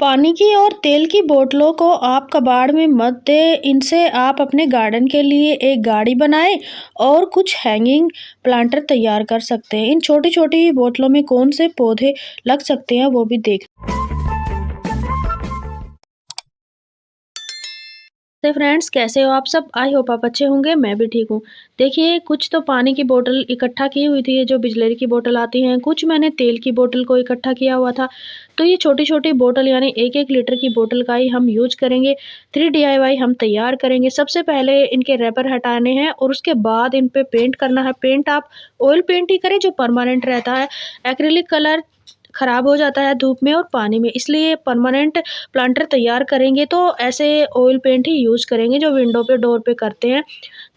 पानी की और तेल की बोतलों को आप कबाड़ में मत दें। इनसे आप अपने गार्डन के लिए एक गाड़ी बनाएं और कुछ हैंगिंग प्लांटर तैयार कर सकते हैं। इन छोटी-छोटी बोतलों में कौन से पौधे लग सकते हैं वो भी देख। तो फ्रेंड्स, कैसे हो आप सब? आई होप आप अच्छे होंगे। मैं भी ठीक हूँ। देखिए, कुछ तो पानी की बोतल इकट्ठा की हुई थी, जो बिजलरी की बोतल आती हैं, कुछ मैंने तेल की बोतल को इकट्ठा किया हुआ था। तो ये छोटी-छोटी बोतल यानी 1-1 लीटर की बोतल का ही हम यूज़ करेंगे। 3 DIY हम तैयार करेंगे। सबसे पहले इनके रैपर हटाने हैं और उसके बाद इन पे पेंट करना है। पेंट आप ऑयल पेंट ही करें जो परमानेंट रहता है। एक्रिलिक कलर खराब हो जाता है धूप में और पानी में, इसलिए परमानेंट प्लांटर तैयार करेंगे तो ऐसे ऑयल पेंट ही यूज़ करेंगे जो विंडो पे डोर पे करते हैं।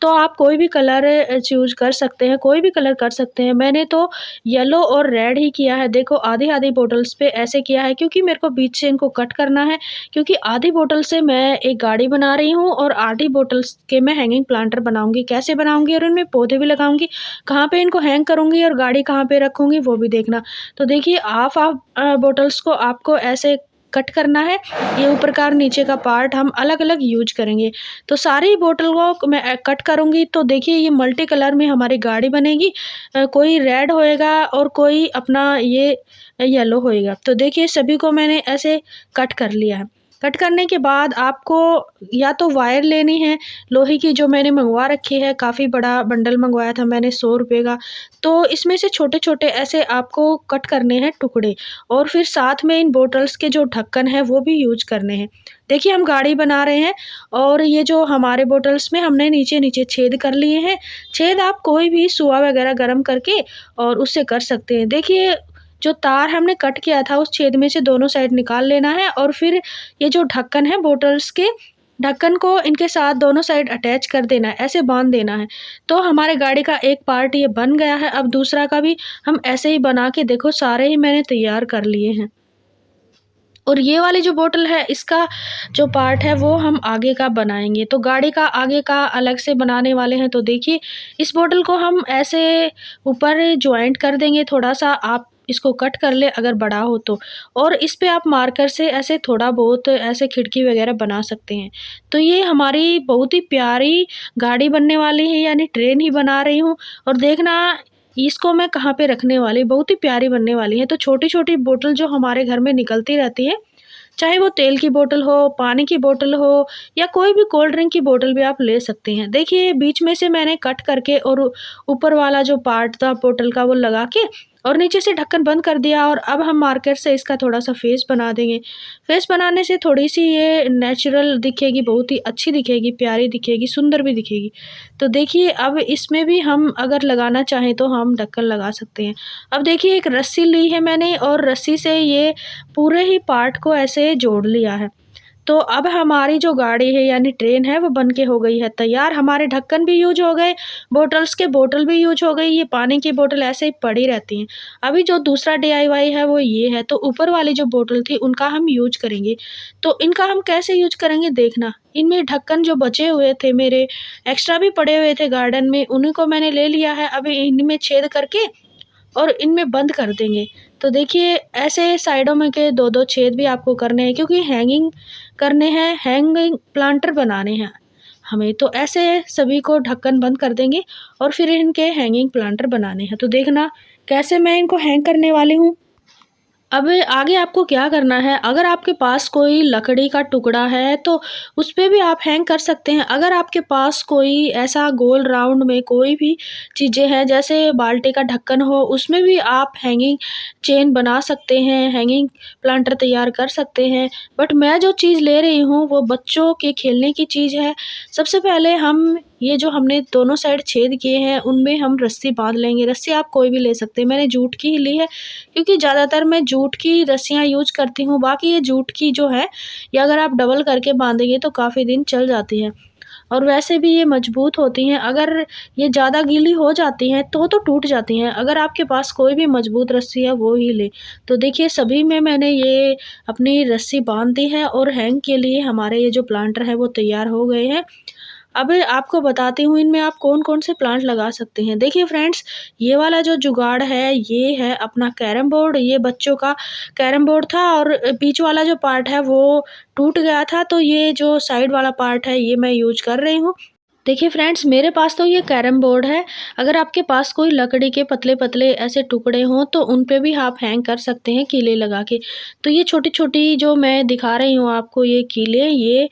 तो आप कोई भी कलर चूज़ कर सकते हैं, कोई भी कलर कर सकते हैं। मैंने तो येलो और रेड ही किया है। देखो, आधी-आधी बॉटल्स पे ऐसे किया है क्योंकि मेरे को बीच से इनको कट करना है, क्योंकि आधी बॉटल से मैं एक गाड़ी बना रही हूँ और आधी बॉटल्स के मैं हैंगिंग प्लांटर बनाऊँगी। कैसे बनाऊँगी और इनमें पौधे भी लगाऊँगी, कहाँ पे इनको हैंग करूँगी और गाड़ी कहाँ पे रखूँगी वो भी देखना। तो देखिए, हाफ-हाफ बॉटल्स को आपको ऐसे कट करना है। ये ऊपर का और नीचे का पार्ट हम अलग-अलग यूज़ करेंगे। तो सारी बोतल को मैं कट करूँगी तो देखिए ये मल्टी कलर में हमारी गाड़ी बनेगी। कोई रेड होएगा और कोई अपना ये येलो होएगा। तो देखिए सभी को मैंने ऐसे कट कर लिया है। कट करने के बाद आपको या तो वायर लेनी है लोहे की, जो मैंने मंगवा रखी है। काफ़ी बड़ा बंडल मंगवाया था मैंने 100 रुपए का। तो इसमें से छोटे-छोटे ऐसे आपको कट करने हैं टुकड़े और फिर साथ में इन बॉटल्स के जो ढक्कन है वो भी यूज़ करने हैं। देखिए हम गाड़ी बना रहे हैं और ये जो हमारे बॉटल्स में हमने नीचे-नीचे छेद कर लिए हैं। छेद आप कोई भी सुआ वगैरह गरम करके और उससे कर सकते हैं। देखिए, जो तार हमने कट किया था उस छेद में से दोनों साइड निकाल लेना है और फिर ये जो ढक्कन है बॉटल्स के, ढक्कन को इनके साथ दोनों साइड अटैच कर देना है, ऐसे बाँध देना है। तो हमारे गाड़ी का एक पार्ट ये बन गया है। अब दूसरा का भी हम ऐसे ही बना के देखो सारे ही मैंने तैयार कर लिए हैं। और ये वाली जो बॉटल है इसका जो पार्ट है वो हम आगे का बनाएँगे। तो गाड़ी का आगे का अलग से बनाने वाले हैं। तो देखिए, इस बॉटल को हम ऐसे ऊपर जॉइंट कर देंगे थोड़ा-सा। आप इसको कट कर लें अगर बड़ा हो तो, और इस पे आप मार्कर से ऐसे थोड़ा बहुत ऐसे खिड़की वगैरह बना सकते हैं। तो ये हमारी बहुत ही प्यारी गाड़ी बनने वाली है, यानी ट्रेन ही बना रही हूँ। और देखना इसको मैं कहाँ पे रखने वाली, बहुत ही प्यारी बनने वाली है। तो छोटी-छोटी बोतल जो हमारे घर में निकलती रहती है, चाहे वो तेल की बोतल हो, पानी की बोतल हो या कोई भी कोल्ड ड्रिंक की बोतल भी आप ले सकते हैं। देखिए बीच में से मैंने कट करके और ऊपर वाला जो पार्ट था बोतल का वो लगा के और नीचे से ढक्कन बंद कर दिया। और अब हम मार्कर से इसका थोड़ा-सा फेस बना देंगे। फेस बनाने से थोड़ी-सी ये नेचुरल दिखेगी, बहुत ही अच्छी दिखेगी, प्यारी दिखेगी, सुंदर भी दिखेगी। तो देखिए अब इसमें भी हम अगर लगाना चाहें तो हम ढक्कन लगा सकते हैं। अब देखिए एक रस्सी ली है मैंने और रस्सी से ये पूरे ही पार्ट को ऐसे जोड़ लिया है। तो अब हमारी जो गाड़ी है यानी ट्रेन है वो बन के हो गई है तैयार। हमारे ढक्कन भी यूज़ हो गए, बॉटल्स के बॉटल भी यूज़ हो गई, ये पानी की बॉटल ऐसे ही पड़ी रहती हैं। अभी जो दूसरा DIY है वो ये है। तो ऊपर वाली जो बॉटल थी उनका हम यूज़ करेंगे। तो इनका हम कैसे यूज़ करेंगे देखना। इनमें ढक्कन जो बचे हुए थे मेरे, एक्स्ट्रा भी पड़े हुए थे गार्डन में, उन्हीं को मैंने ले लिया है। अभी इनमें छेद करके और इनमें बंद कर देंगे। तो देखिए ऐसे साइडों में के 2-2 छेद भी आपको करने हैं क्योंकि हैंगिंग करने हैं, हैंगिंग प्लांटर बनाने हैं हमें। तो ऐसे सभी को ढक्कन बंद कर देंगे और फिर इनके हैंगिंग प्लांटर बनाने हैं। तो देखना कैसे मैं इनको हैंग करने वाली हूँ। अब आगे आपको क्या करना है, अगर आपके पास कोई लकड़ी का टुकड़ा है तो उस पे भी आप हैंग कर सकते हैं। अगर आपके पास कोई ऐसा गोल राउंड में कोई भी चीज़ें हैं जैसे बाल्टी का ढक्कन हो, उसमें भी आप हैंगिंग चेन बना सकते हैं, हैंगिंग प्लांटर तैयार कर सकते हैं। बट मैं जो चीज़ ले रही हूँ वो बच्चों के खेलने की चीज़ है। सबसे पहले हम ये जो हमने दोनों साइड छेद किए हैं उनमें हम रस्सी बाँध लेंगे। रस्सी आप कोई भी ले सकते हैं, मैंने जूट की ही ली है क्योंकि ज़्यादातर मैं जूट की रस्सियाँ यूज़ करती हूँ। बाकी ये जूट की जो है, ये अगर आप डबल करके बाँधेंगे तो काफ़ी दिन चल जाती है और वैसे भी ये मजबूत होती हैं। अगर ये ज़्यादा गीली हो जाती हैं तो टूट जाती हैं। अगर आपके पास कोई भी मजबूत रस्सी है वो ही लें। तो देखिए सभी में मैंने ये अपनी रस्सी बाँध दी है और हैंग के लिए हमारे ये जो प्लांटर है वो तैयार हो गए हैं। अब आपको बताती हूँ इनमें आप कौन-कौन से प्लांट लगा सकते हैं। देखिए फ्रेंड्स, ये वाला जो जुगाड़ है, ये है अपना कैरम बोर्ड। ये बच्चों का कैरम बोर्ड था और बीच वाला जो पार्ट है वो टूट गया था, तो ये जो साइड वाला पार्ट है ये मैं यूज़ कर रही हूँ। देखिए फ्रेंड्स, मेरे पास तो ये कैरम बोर्ड है। अगर आपके पास कोई लकड़ी के पतले-पतले ऐसे टुकड़े हों तो उन पे भी आप हैंग कर सकते हैं कीले लगा के। तो ये छोटी-छोटी जो मैं दिखा रही हूँ आपको ये कीले, ये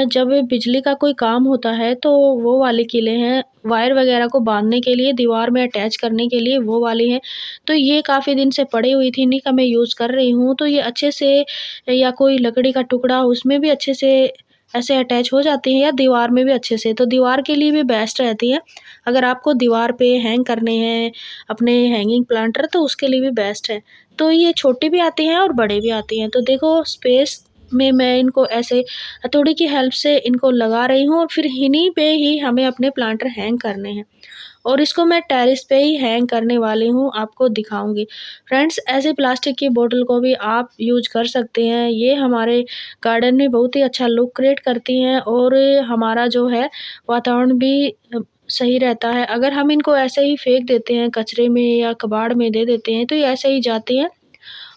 जब बिजली का कोई काम होता है तो वो वाले कीले हैं। वायर वगैरह को बाँधने के लिए, दीवार में अटैच करने के लिए वो वाली हैं। तो ये काफ़ी दिन से पड़ी हुई थी, इन्हीं का मैं यूज़ कर रही हूँ। तो ये अच्छे से, या कोई लकड़ी का टुकड़ा उसमें भी अच्छे से ऐसे अटैच हो जाती हैं, या दीवार में भी अच्छे से, तो दीवार के लिए भी बेस्ट रहती है। अगर आपको दीवार पे हैंग करने हैं अपने हैंगिंग प्लांटर तो उसके लिए भी बेस्ट है। तो ये छोटी भी आती हैं और बड़े भी आती हैं। तो देखो स्पेस में मैं इनको ऐसे हथौड़ी की हेल्प से इनको लगा रही हूँ और फिर इन्हीं पे ही हमें अपने प्लांटर हैंग करने हैं। और इसको मैं टेरेस पे ही हैंग करने वाली हूँ, आपको दिखाऊँगी। फ्रेंड्स, ऐसे प्लास्टिक की बोतल को भी आप यूज़ कर सकते हैं। ये हमारे गार्डन में बहुत ही अच्छा लुक क्रिएट करती हैं और हमारा जो है वातावरण भी सही रहता है। अगर हम इनको ऐसे ही फेंक देते हैं कचरे में या कबाड़ में दे देते हैं तो ये ऐसे ही जाती हैं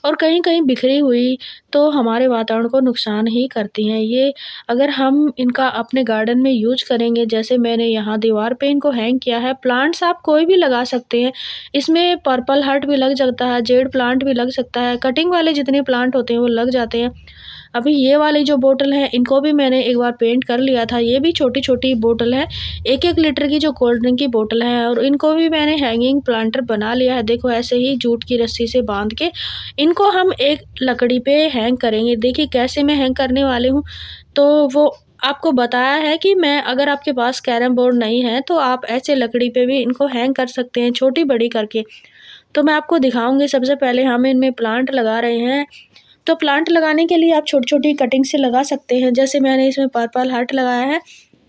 और कहीं-कहीं बिखरी हुई तो हमारे वातावरण को नुकसान ही करती हैं। ये अगर हम इनका अपने गार्डन में यूज़ करेंगे, जैसे मैंने यहाँ दीवार पे इनको हैंग किया है, प्लांट्स आप कोई भी लगा सकते हैं। इसमें पर्पल हार्ट भी लग सकता है, जेड प्लांट भी लग सकता है, कटिंग वाले जितने प्लांट होते हैं वो लग जाते हैं। अभी ये वाली जो बोतल है इनको भी मैंने एक बार पेंट कर लिया था। ये भी छोटी-छोटी बोतल है, 1-1 लीटर की जो कोल्ड ड्रिंक की बोतल है और इनको भी मैंने हैंगिंग प्लांटर बना लिया है। देखो ऐसे ही जूट की रस्सी से बाँध के इनको हम एक लकड़ी पे हैंग करेंगे। देखिए कैसे मैं हैंग करने वाली हूँ, तो वो आपको बताया है कि मैं, अगर आपके पास कैरम बोर्ड नहीं है तो आप ऐसे लकड़ी पे भी इनको हैंग कर सकते हैं, छोटी-बड़ी करके। तो मैं आपको दिखाऊँगी। सबसे पहले हम इनमें प्लांट लगा रहे हैं। तो प्लांट लगाने के लिए आप छोटी-छोटी कटिंग से लगा सकते हैं। जैसे मैंने इसमें पर्पल हार्ट लगाया है,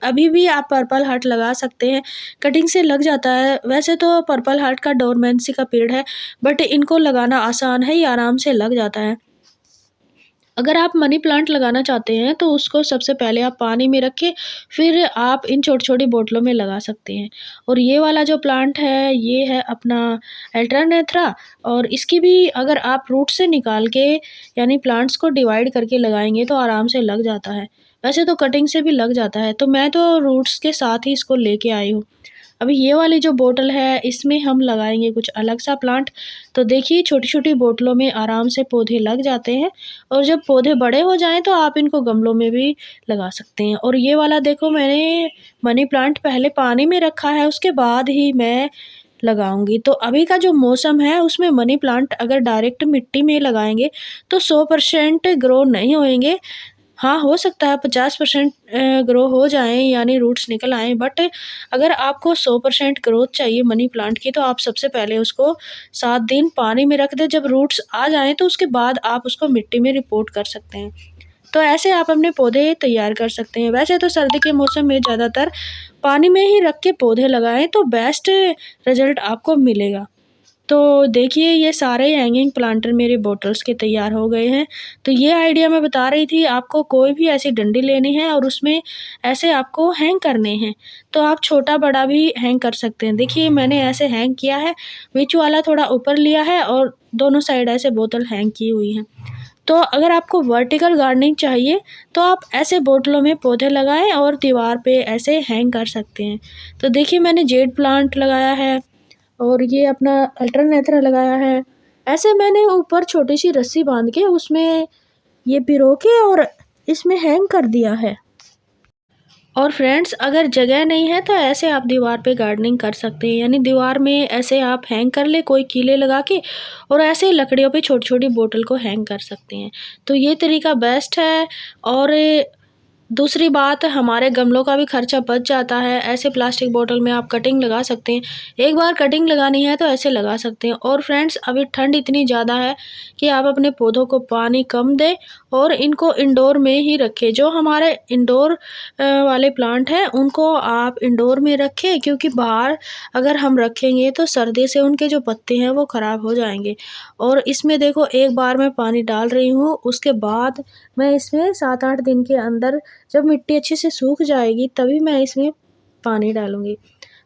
अभी भी आप पर्पल हार्ट लगा सकते हैं। कटिंग से लग जाता है। वैसे तो पर्पल हार्ट का डोरमेंसी का पेड़ है, बट इनको लगाना आसान है, ये आराम से लग जाता है। अगर आप मनी प्लांट लगाना चाहते हैं तो उसको सबसे पहले आप पानी में रखें, फिर आप इन छोटी-छोटी बोतलों में लगा सकते हैं। और ये वाला जो प्लांट है, ये है अपना अल्टरनेथरा और इसकी भी अगर आप रूट से निकाल के, यानी प्लांट्स को डिवाइड करके लगाएँगे तो आराम से लग जाता है। वैसे तो कटिंग से भी लग जाता है, तो मैं तो रूट्स के साथ ही इसको लेके आई हूँ। अभी ये वाली जो बोतल है इसमें हम लगाएँगे कुछ अलग सा प्लांट। तो देखिए छोटी-छोटी बोतलों में आराम से पौधे लग जाते हैं और जब पौधे बड़े हो जाएँ तो आप इनको गमलों में भी लगा सकते हैं। और ये वाला देखो मैंने मनी प्लांट पहले पानी में रखा है, उसके बाद ही मैं लगाऊँगी। तो अभी का जो मौसम है उसमें मनी प्लांट अगर डायरेक्ट मिट्टी में लगाएँगे तो 100% ग्रो नहीं होएँगे। हाँ, हो सकता है 50% ग्रो हो जाएँ, यानी रूट्स निकल आएँ, बट अगर आपको 100% ग्रोथ चाहिए मनी प्लांट की तो आप सबसे पहले उसको 7 दिन पानी में रख दें। जब रूट्स आ जाएँ तो उसके बाद आप उसको मिट्टी में रिपोर्ट कर सकते हैं। तो ऐसे आप अपने पौधे तैयार कर सकते हैं। वैसे तो सर्दी के मौसम में ज़्यादातर पानी में ही रख के पौधे लगाएँ तो बेस्ट रिज़ल्ट आपको मिलेगा। तो देखिए ये सारे हैंगिंग प्लांटर मेरे बॉटल्स के तैयार हो गए हैं। तो ये आइडिया मैं बता रही थी, आपको कोई भी ऐसी डंडी लेनी है और उसमें ऐसे आपको हैंग करने हैं। तो आप छोटा-बड़ा भी हैंग कर सकते हैं। देखिए मैंने ऐसे हैंग किया है, बीच वाला थोड़ा ऊपर लिया है और दोनों साइड ऐसे बोतल हैंग की हुई हैं। तो अगर आपको वर्टिकल गार्डनिंग चाहिए तो आप ऐसे बोतलों में पौधे लगाएँ और दीवार पे ऐसे हैंग कर सकते हैं। तो देखिए मैंने जेड प्लांट लगाया है और ये अपना अल्टरनेथरा लगाया है। ऐसे मैंने ऊपर छोटी-सी रस्सी बाँध के उसमें ये पिरो के और इसमें हैंग कर दिया है। और फ्रेंड्स अगर जगह नहीं है तो ऐसे आप दीवार पे गार्डनिंग कर सकते हैं, यानी दीवार में ऐसे आप हैंग कर ले कोई कीले लगा के और ऐसे लकड़ियों पे छोटी-छोटी बोतल को हैंग कर सकते हैं। तो ये तरीका बेस्ट है और दूसरी बात, हमारे गमलों का भी खर्चा बच जाता है। ऐसे प्लास्टिक बॉटल में आप कटिंग लगा सकते हैं। एक बार कटिंग लगानी है तो ऐसे लगा सकते हैं। और फ्रेंड्स अभी ठंड इतनी ज़्यादा है कि आप अपने पौधों को पानी कम दें और इनको इंडोर में ही रखें। जो हमारे इंडोर वाले प्लांट हैं उनको आप इंडोर में रखें, क्योंकि बाहर अगर हम रखेंगे तो सर्दी से उनके जो पत्ते हैं वो ख़राब हो जाएँगे। और इसमें देखो एक बार मैं पानी डाल रही हूँ, उसके बाद मैं इसमें 7-8 दिन के अंदर जब मिट्टी अच्छे से सूख जाएगी तभी मैं इसमें पानी डालूँगी।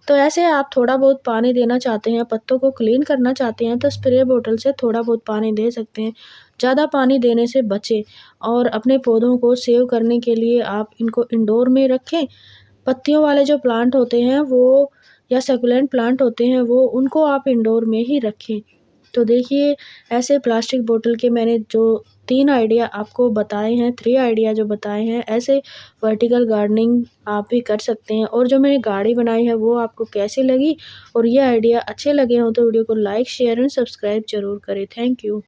तो ऐसे आप थोड़ा बहुत पानी देना चाहते हैं, पत्तों को क्लीन करना चाहते हैं तो स्प्रे बॉटल से थोड़ा बहुत पानी दे सकते हैं। ज़्यादा पानी देने से बचें और अपने पौधों को सेव करने के लिए आप इनको इंडोर में रखें। पत्तियों वाले जो प्लांट होते हैं वो या सक्यूलेंट प्लांट होते हैं वो उनको आप इंडोर में ही रखें। तो देखिए ऐसे प्लास्टिक बोतल के मैंने जो 3 आइडिया आपको बताए हैं, 3 आइडिया जो बताए हैं, ऐसे वर्टिकल गार्डनिंग आप भी कर सकते हैं। और जो मैंने गाड़ी बनाई है वो आपको कैसी लगी और ये आइडिया अच्छे लगे हों तो वीडियो को लाइक, शेयर एंड सब्सक्राइब ज़रूर करें। Thank you.